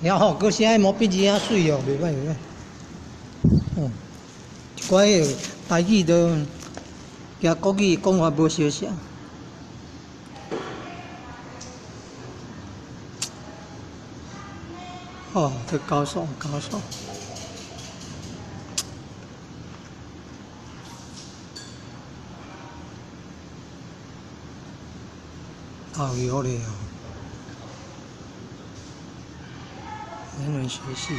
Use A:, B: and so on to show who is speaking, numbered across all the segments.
A: 然后佫写毛笔字啊水哦，袂歹袂歹。哦，一寡个台语都甲国语讲法无相像。哦，这高手高手。好有嘞哦，人文学系，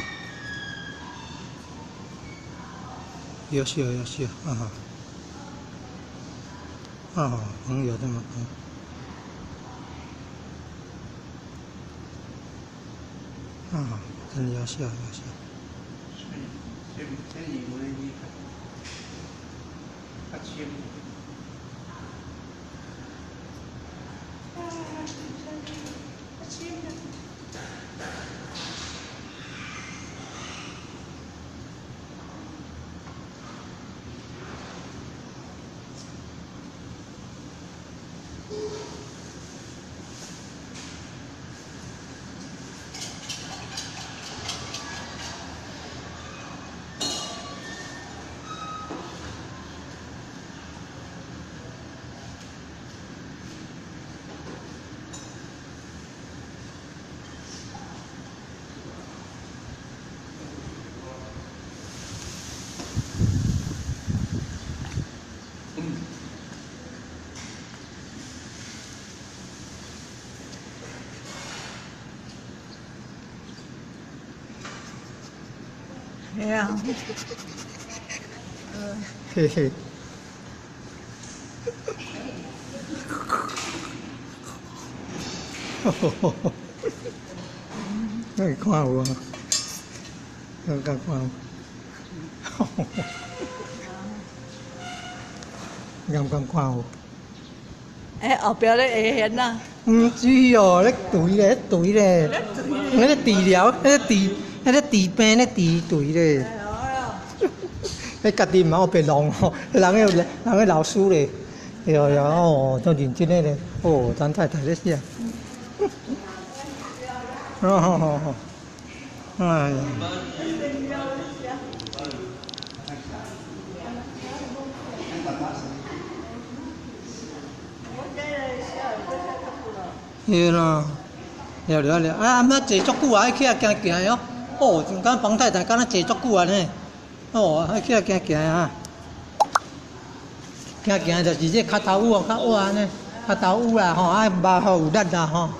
A: 优秀优秀啊！啊，朋友这么多，啊，真优秀优秀。
B: 系啊，
A: 嘿嘿。你看有啊？你敢看有？敢看有？
B: 后壁咧下现啊，
A: 唔知哦，咧对咧，那个治疗，那个治病咧对咧。你家己唔好别弄哦，人个老师咧，哟哟哦，都认真咧，哦，咱太太咧写，哦，哎呀。是啦，了，啊，毋坐足久啊，起来行行哦，哦，就敢帮太太，敢若坐足久啊呢，哦，起来行啊，行就是这脚头有哦，较歪呢，脚头有啦吼，啊，肉好有力啦吼。